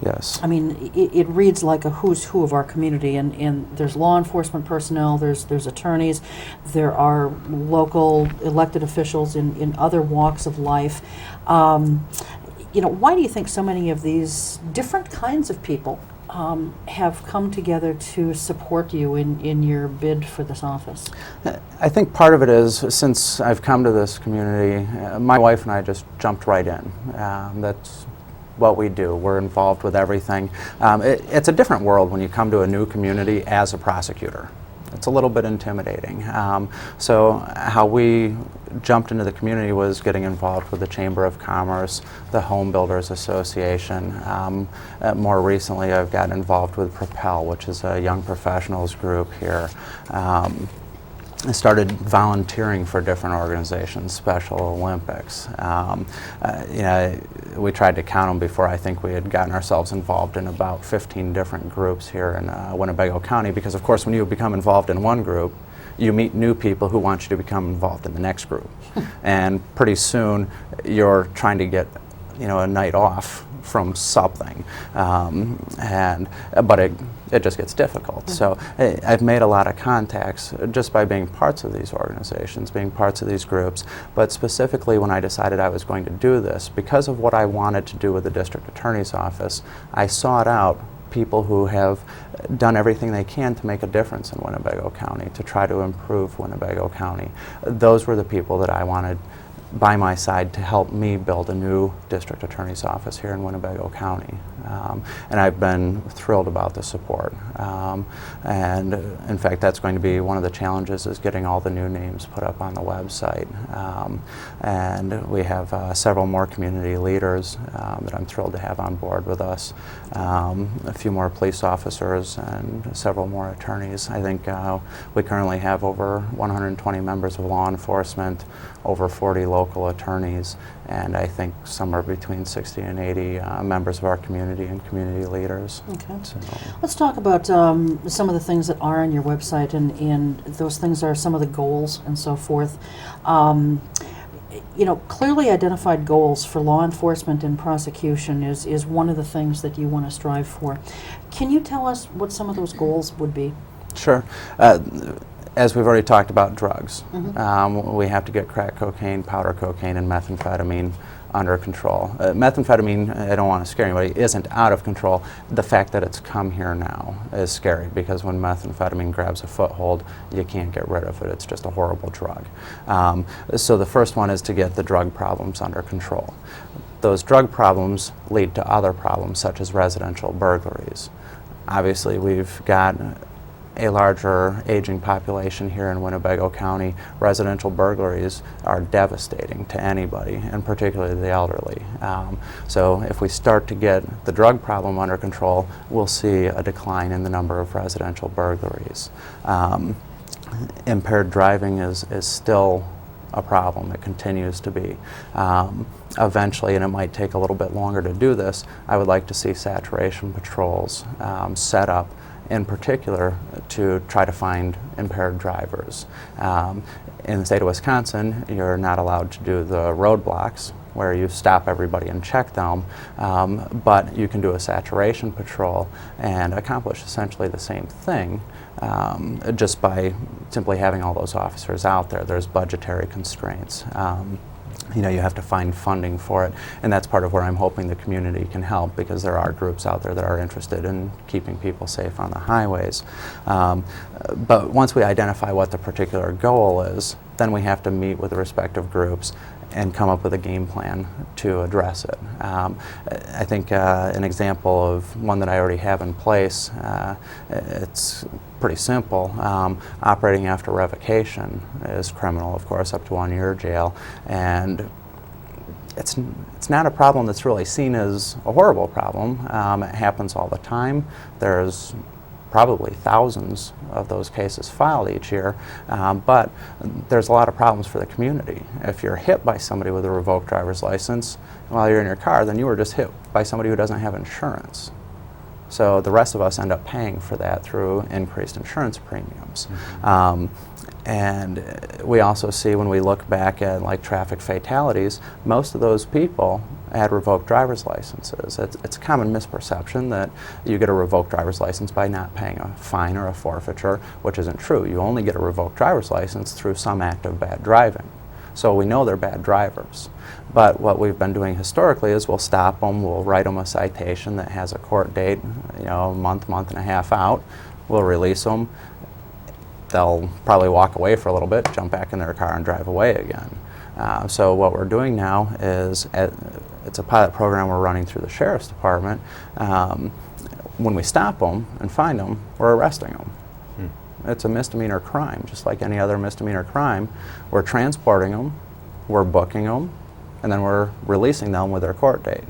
Yes. I mean, it reads like a who's who of our community, and there's law enforcement personnel, there's attorneys, there are local elected officials in other walks of life. You know, why do you think so many of these different kinds of people have come together to support you in your bid for this office? I think part of it is, since I've come to this community, my wife and I just jumped right in. That's what we do. We're involved with everything. It's a different world when you come to a new community as a prosecutor. It's a little bit intimidating. So how we jumped into the community was getting involved with the Chamber of Commerce, the Home Builders Association. More recently, I've gotten involved with Propel, which is a young professionals group here. I started volunteering for different organizations, Special Olympics. You know, we tried to count them before. I think we had gotten ourselves involved in about 15 different groups here in Winnebago County, because of course when you become involved in one group, you meet new people who want you to become involved in the next group. And pretty soon you're trying to get, you know, a night off from something, but it just gets difficult. So I've made a lot of contacts just by being parts of these organizations, being parts of these groups, but specifically when I decided I was going to do this, because of what I wanted to do with the district attorney's office, I sought out people who have done everything they can to make a difference in Winnebago County, to try to improve Winnebago County. Those were the people that I wanted by my side to help me build a new district attorney's office here in Winnebago County. And I've been thrilled about the support. And in fact, that's going to be one of the challenges, is getting all the new names put up on the website. And we have several more community leaders that I'm thrilled to have on board with us. A few more police officers and several more attorneys. I think we currently have over 120 members of law enforcement, over 40 local attorneys, and I think somewhere between 60 and 80 members of our community and community leaders. Okay. So. Let's talk about some of the things that are on your website, and those things are some of the goals and so forth. You know, clearly identified goals for law enforcement and prosecution is one of the things that you want to strive for. Can you tell us what some of those goals would be? Sure. As we've already talked about drugs, we have to get crack cocaine, powder cocaine, and methamphetamine under control. Methamphetamine, I don't want to scare anybody, isn't out of control. The fact that it's come here now is scary, because when methamphetamine grabs a foothold, you can't get rid of it. It's just a horrible drug. So the first one is to get the drug problems under control. Those drug problems lead to other problems, such as residential burglaries. Obviously, we've got a larger aging population here in Winnebago County. Residential burglaries are devastating to anybody, and particularly the elderly. So if we start to get the drug problem under control, we'll see a decline in the number of residential burglaries. Impaired driving is still a problem. It continues to be. Eventually, and it might take a little bit longer to do this, I would like to see saturation patrols set up, in particular to try to find impaired drivers. In the state of Wisconsin, you're not allowed to do the roadblocks where you stop everybody and check them, but you can do a saturation patrol and accomplish essentially the same thing just by simply having all those officers out there. There's budgetary constraints. You know, you have to find funding for it, and that's part of where I'm hoping the community can help, because there are groups out there that are interested in keeping people safe on the highways. But once we identify what the particular goal is, then we have to meet with the respective groups and come up with a game plan to address it. I think an example of one that I already have in place, it's pretty simple. Operating after revocation is criminal, of course, up to 1 year jail, and it's not a problem that's really seen as a horrible problem. It happens all the time. There's probably thousands of those cases filed each year, but there's a lot of problems for the community. If you're hit by somebody with a revoked driver's license while you're in your car, then you were just hit by somebody who doesn't have insurance. So the rest of us end up paying for that through increased insurance premiums. And we also see, when we look back at like traffic fatalities, most of those people had revoked driver's licenses. It's a common misperception that you get a revoked driver's license by not paying a fine or a forfeiture, which isn't true. You only get a revoked driver's license through some act of bad driving. So we know they're bad drivers. But what we've been doing historically is we'll stop them, we'll write them a citation that has a court date, you know, a month and a half out. We'll release them. They'll probably walk away for a little bit, jump back in their car and drive away again. So what we're doing now is, it's a pilot program we're running through the Sheriff's Department. When we stop them and find them, we're arresting them. It's a misdemeanor crime, just like any other misdemeanor crime. We're transporting them, we're booking them, and then we're releasing them with their court date.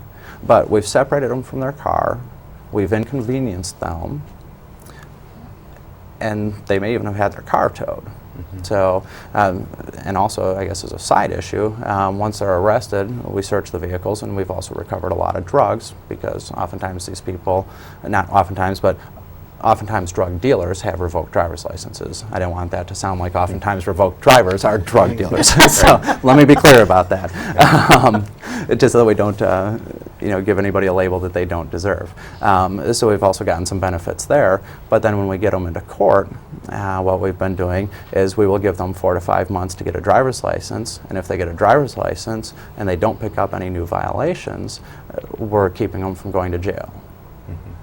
But we've separated them from their car, we've inconvenienced them, and they may even have had their car towed. So, and also, I guess as a side issue, once they're arrested, we search the vehicles, and we've also recovered a lot of drugs, because oftentimes these people, not oftentimes, but oftentimes drug dealers have revoked driver's licenses. I don't want that to sound like oftentimes revoked drivers are drug dealers. So let me be clear about that. Just so that we don't give anybody a label that they don't deserve. So we've also gotten some benefits there. But then when we get them into court, what we've been doing is we will give them 4 to 5 months to get a driver's license. And if they get a driver's license and they don't pick up any new violations, we're keeping them from going to jail.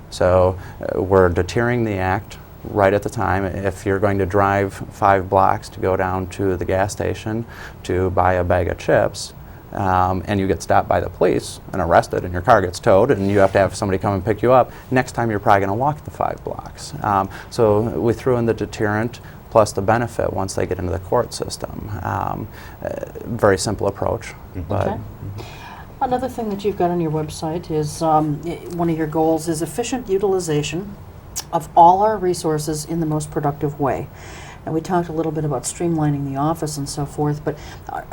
So we're deterring the act right at the time. If you're going to drive 5 blocks to go down to the gas station to buy a bag of chips, and you get stopped by the police and arrested and your car gets towed and you have to have somebody come and pick you up, next time you're probably going to walk the 5 blocks. So we threw in the deterrent plus the benefit once they get into the court system. Very simple approach. But Okay. Another thing that you've got on your website is one of your goals is efficient utilization of all our resources in the most productive way. And we talked a little bit about streamlining the office and so forth, but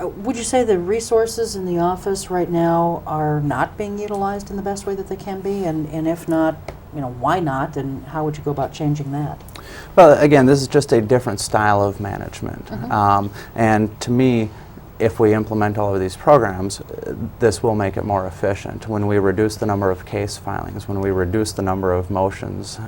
would you say the resources in the office right now are not being utilized in the best way that they can be? And if not, why not? And how would you go about changing that? Well, again, this is just a different style of management. And to me, if we implement all of these programs, this will make it more efficient. When we reduce the number of case filings, when we reduce the number of motions,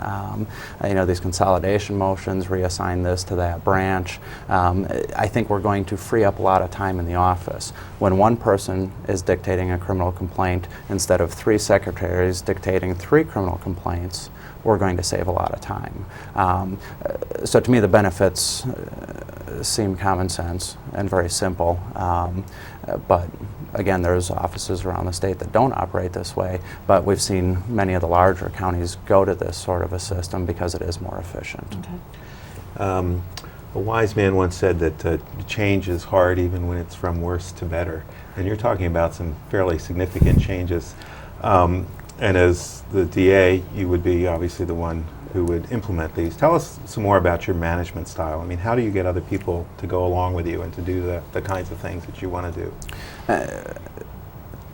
these consolidation motions, reassign this to that branch, I think we're going to free up a lot of time in the office. When one person is dictating a criminal complaint, instead of 3 secretaries dictating 3 criminal complaints, we're going to save a lot of time. So to me, the benefits seem common sense and very simple. But again, there's offices around the state that don't operate this way, but we've seen many of the larger counties go to this sort of a system because it is more efficient. Okay. A wise man once said that change is hard even when it's from worse to better. And you're talking about some fairly significant changes. And as the DA, you would be obviously the one who would implement these. Tell us some more about your management style. I mean, how do you get other people to go along with you and to do the kinds of things that you want to do?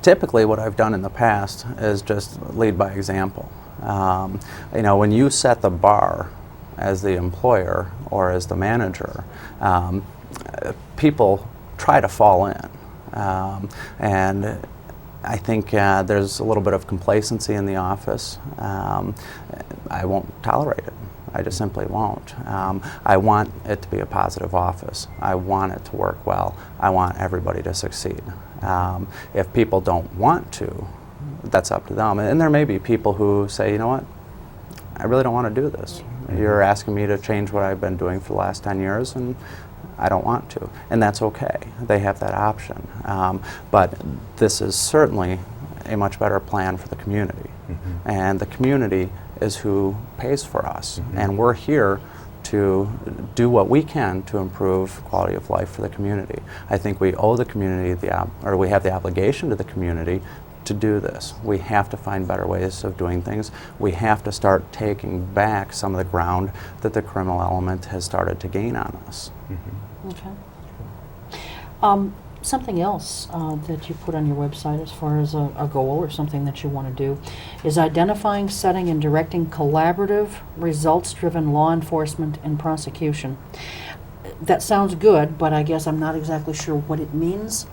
Typically, what I've done in the past is just lead by example. When you set the bar as the employer or as the manager, people try to fall in. And I think there's a little bit of complacency in the office. I won't tolerate it. I just simply won't. I want it to be a positive office. I want it to work well. I want everybody to succeed. If people don't want to, that's up to them. And there may be people who say, you know what, I really don't want to do this. You're asking me to change what I've been doing for the last 10 years, and I don't want to. And that's okay. They have that option. But this is certainly a much better plan for the community. And the community is who pays for us. And we're here to do what we can to improve quality of life for the community. I think we owe the community we have the obligation to the community to do this. We have to find better ways of doing things. We have to start taking back some of the ground that the criminal element has started to gain on us. Okay. Something else that you put on your website as far as a goal or something that you want to do is identifying, setting, and directing collaborative, results-driven law enforcement and prosecution. That sounds good, but I guess I'm not exactly sure what it means.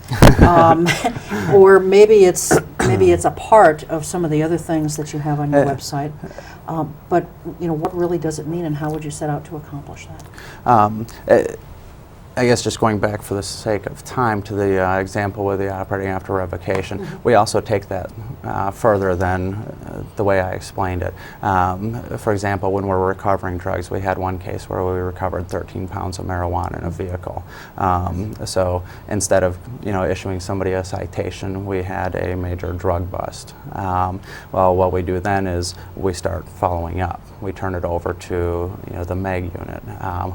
Or maybe it's a part of some of the other things that you have on your website. But what really does it mean, and how would you set out to accomplish that? I guess just going back for the sake of time to the example with the operating after revocation, we also take that further than the way I explained it. For example, when we're recovering drugs, we had one case where we recovered 13 pounds of marijuana in a vehicle. So instead of issuing somebody a citation, we had a major drug bust. Well, what we do then is we start following up. We turn it over to the MEG unit,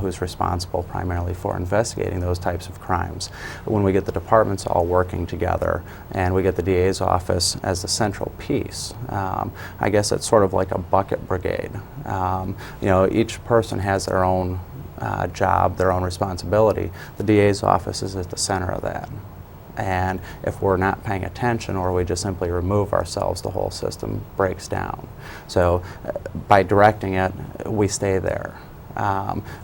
who's responsible primarily for investigating those types of crimes. When we get the departments all working together and we get the DA's office as the central piece, I guess it's sort of like a bucket brigade. Each person has their own job, their own responsibility. The DA's office is at the center of that. And if we're not paying attention or we just simply remove ourselves, the whole system breaks down. So by directing it, we stay there.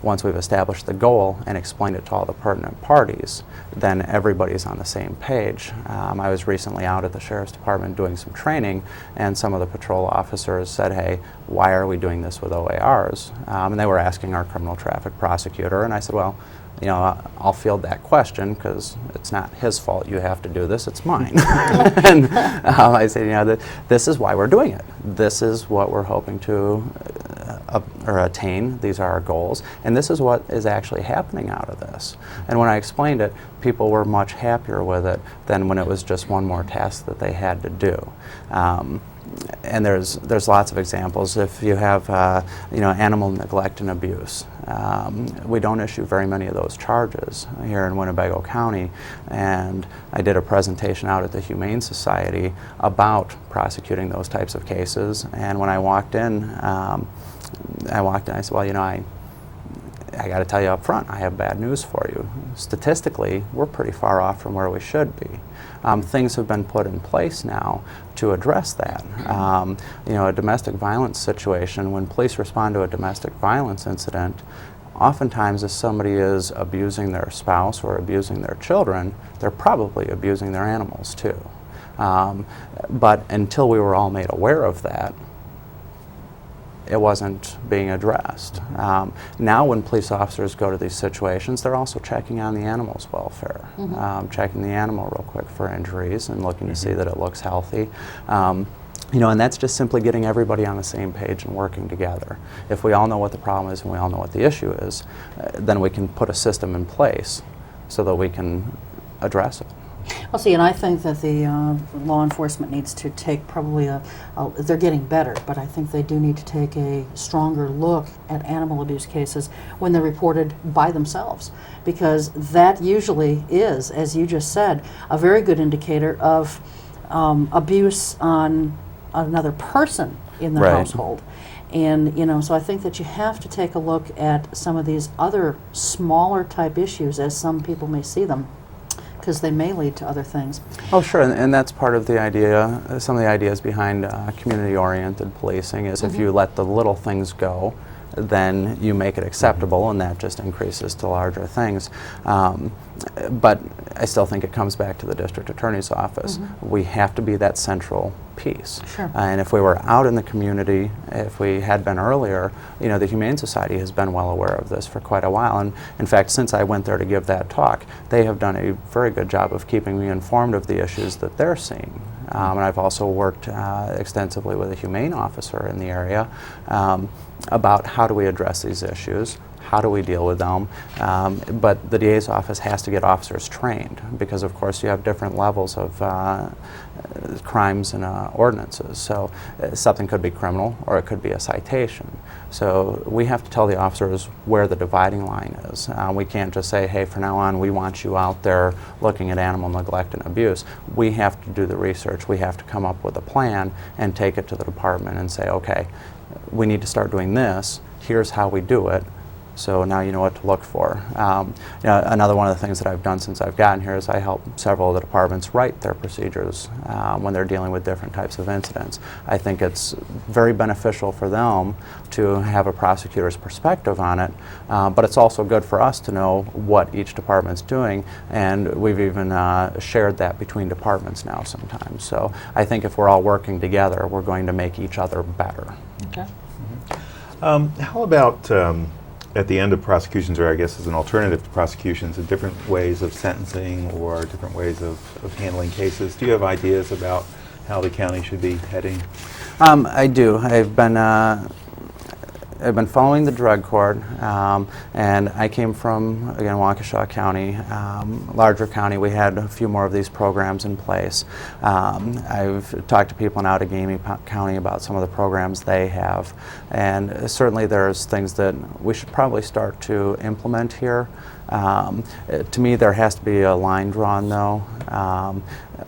Once we've established the goal and explained it to all the pertinent parties, then everybody's on the same page. I was recently out at the Sheriff's Department doing some training, and some of the patrol officers said, hey, why are we doing this with OARs? And they were asking our criminal traffic prosecutor, and I said, well, you know, I'll field that question because it's not his fault you have to do this, it's mine. And I said, you know, this is why we're doing it. This is what we're hoping to attain. These are our goals. And this is what is actually happening out of this. And when I explained it, people were much happier with it than when it was just one more task that they had to do. And there's lots of examples. If you have you know, animal neglect and abuse, we don't issue very many of those charges here in Winnebago County. And I did a presentation out at the Humane Society about prosecuting those types of cases. And when I walked in, I said, well, you know, I got to tell you up front, I have bad news for you. Statistically, we're pretty far off from where we should be. Things have been put in place now to address that. You know, a domestic violence situation, when police respond to a domestic violence incident, oftentimes if somebody is abusing their spouse or abusing their children, they're probably abusing their animals too. But until we were all made aware of that, it wasn't being addressed. Now when police officers go to these situations, they're also checking on the animal's welfare, checking the animal real quick for injuries and looking to see that it looks healthy. You know, and that's just simply getting everybody on the same page and working together. If we all know what the problem is and we all know what the issue is, then we can put a system in place so that we can address it. Well, see, and I think that the law enforcement needs to take probably they're getting better, but I think they do need to take a stronger look at animal abuse cases when they're reported by themselves, because that usually is, as you just said, a very good indicator of abuse on another person in the household. And, you know, so I think that you have to take a look at some of these other smaller type issues as some people may see them, because they may lead to other things. Oh, sure, and that's part of the idea. Some of the ideas behind community-oriented policing is if you let the little things go, then you make it acceptable, and that just increases to larger things. But I still think it comes back to the district attorney's office. We have to be that central piece. Sure. And if we were out in the community, if we had been earlier, you know, the Humane Society has been well aware of this for quite a while. And in fact, since I went there to give that talk, they have done a very good job of keeping me informed of the issues that they're seeing. And I've also worked extensively with a humane officer in the area about how do we address these issues, how do we deal with them. But the DA's office has to get officers trained, because of course you have different levels of crimes and ordinances. So something could be criminal or it could be a citation. So we have to tell the officers where the dividing line is. We can't just say, hey, from now on we want you out there looking at animal neglect and abuse. We have to do the research. We have to come up with a plan and take it to the department and say, okay, we need to start doing this. Here's how we do it. So now you know what to look for. You know, another one of the things that I've done since I've gotten here is I help several of the departments write their procedures when they're dealing with different types of incidents. I think it's very beneficial for them to have a prosecutor's perspective on it, but it's also good for us to know what each department's doing, and we've even shared that between departments now sometimes. So I think if we're all working together, we're going to make each other better. Okay. How about at the end of prosecutions, or I guess as an alternative to prosecutions, different ways of sentencing or different ways of handling cases? Do you have ideas about how the county should be heading? I do. I've been following the drug court, and I came from, again, Waukesha County, larger county. We had a few more of these programs in place. I've talked to people in Outagamie County about some of the programs they have, and certainly there's things that we should probably start to implement here. To me, there has to be a line drawn, though.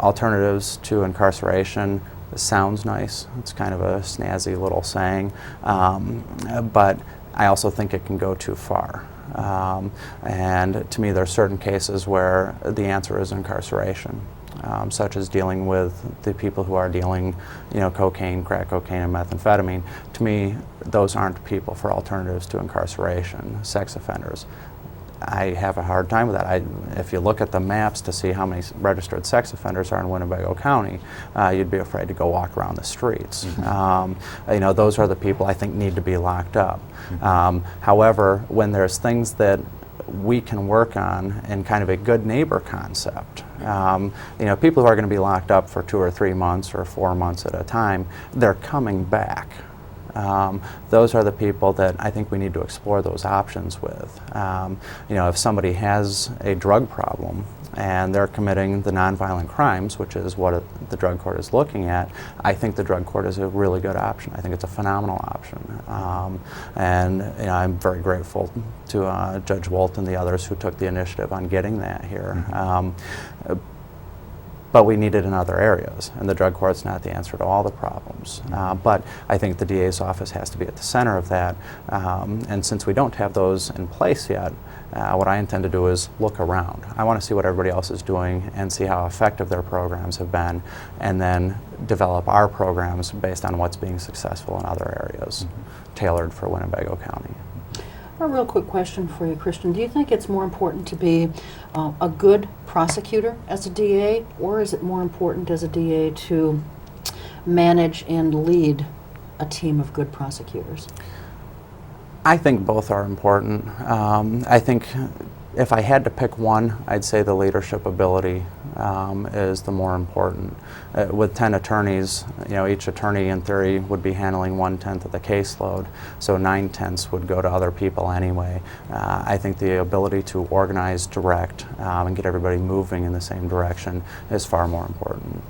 Alternatives to incarceration sounds nice. It's kind of a snazzy little saying, but I also think it can go too far. And to me, there are certain cases where the answer is incarceration. such as dealing with the people who are dealing, cocaine, crack cocaine, and methamphetamine. To me, those aren't people for alternatives to incarceration, sex offenders. I have a hard time with that. If you look at the maps to see how many registered sex offenders are in Winnebago County, you'd be afraid to go walk around the streets. Those are the people I think need to be locked up. However, when there's things that we can work on in kind of a good neighbor concept, people who are going to be locked up for 2 or 3 months or 4 months at a time, they're coming back. Those are the people that I think we need to explore those options with. If somebody has a drug problem and they're committing the nonviolent crimes, which is what the drug court is looking at, I think the drug court is a really good option. I think it's a phenomenal option. I'm very grateful to Judge Wolt and the others who took the initiative on getting that here. But we need it in other areas, and the drug court's not the answer to all the problems. But I think the DA's office has to be at the center of that, and since we don't have those in place yet, what I intend to do is look around. I want to see what everybody else is doing and see how effective their programs have been, and then develop our programs based on what's being successful in other areas, tailored for Winnebago County. A real quick question for you, Christian. Do you think it's more important to be a good prosecutor as a DA, or is it more important as a DA to manage and lead a team of good prosecutors? I think both are important. I think if I had to pick one, I'd say the leadership ability is the more important. With 10 attorneys, each attorney in theory would be handling 1/10 of the caseload, so 9/10 would go to other people anyway. I think the ability to organize, direct, and get everybody moving in the same direction is far more important.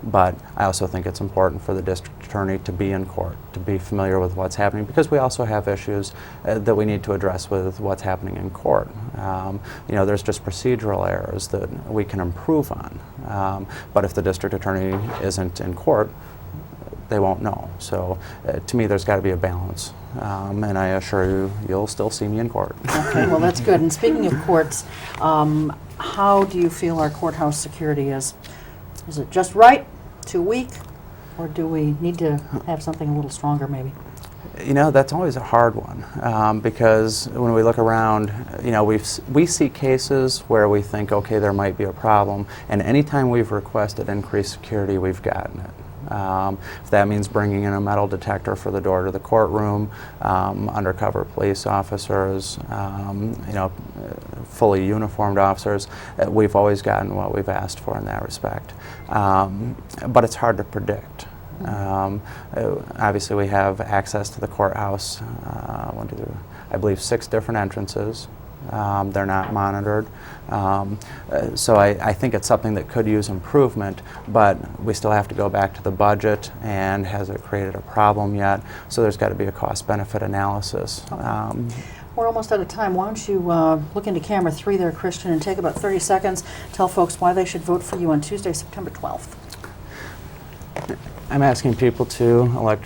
But I also think it's important for the district attorney to be in court, to be familiar with what's happening, because we also have issues that we need to address with what's happening in court. There's just procedural errors that we can improve on. But if the district attorney isn't in court, they won't know. So to me, there's got to be a balance. And I assure you, you'll still see me in court. Okay, well, that's good. And speaking of courts, how do you feel our courthouse security is? Is it just right, too weak, or do we need to have something a little stronger maybe? That's always a hard one, because when we look around, we see cases where we think, okay, there might be a problem, and anytime we've requested increased security, we've gotten it. If that means bringing in a metal detector for the door to the courtroom, undercover police officers, fully uniformed officers, we've always gotten what we've asked for in that respect. But it's hard to predict. Obviously, we have access to the courthouse, I believe 6 different entrances. They're not monitored. So I think it's something that could use improvement, but we still have to go back to the budget, and has it created a problem yet? So there's got to be a cost-benefit analysis. We're almost out of time. Why don't you look into camera 3 there, Christian, and take about 30 seconds, tell folks why they should vote for you on Tuesday, September 12th. I'm asking people to elect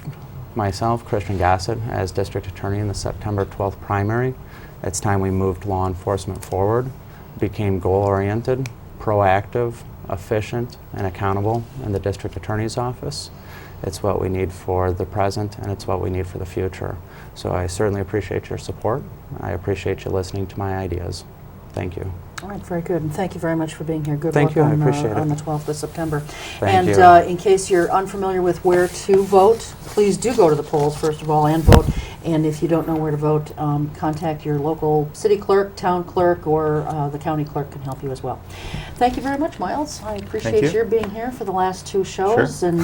myself, Christian Gossett, as district attorney in the September 12th primary. It's time we moved law enforcement forward, became goal-oriented, proactive, efficient, and accountable in the district attorney's office. It's what we need for the present, and it's what we need for the future. So I certainly appreciate your support. I appreciate you listening to my ideas. Thank you. All right, very good, and thank you very much for being here. Good Thank luck you, I on, appreciate it. on the 12th of September. Thank you. And in case you're unfamiliar with where to vote, please do go to the polls, first of all, and vote. And if you don't know where to vote, contact your local city clerk, town clerk, or the county clerk can help you as well. Thank you very much, Miles. I appreciate your being here for the last 2 shows. Sure. And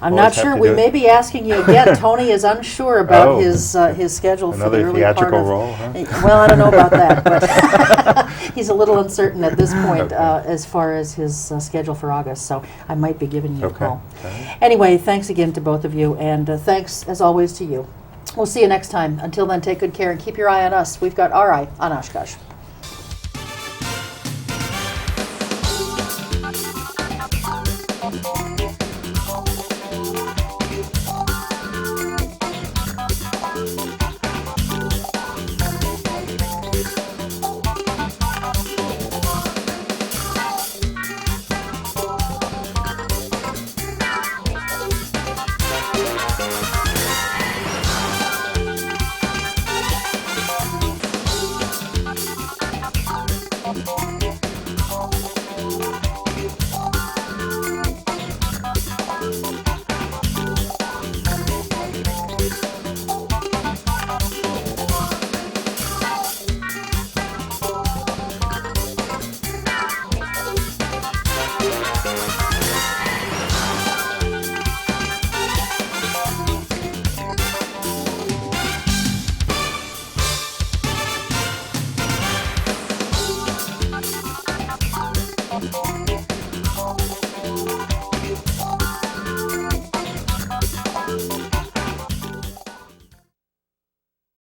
I'm not sure, we may be asking you again. Tony is unsure about his schedule for the early part of... Another theatrical role, huh? Well, I don't know about that, but he's a little uncertain at this point as far as his schedule for August, so I might be giving you a call. Anyway, thanks again to both of you, and thanks, as always, to you. We'll see you next time. Until then, take good care and keep your eye on us. We've got our eye on Oshkosh. Bye.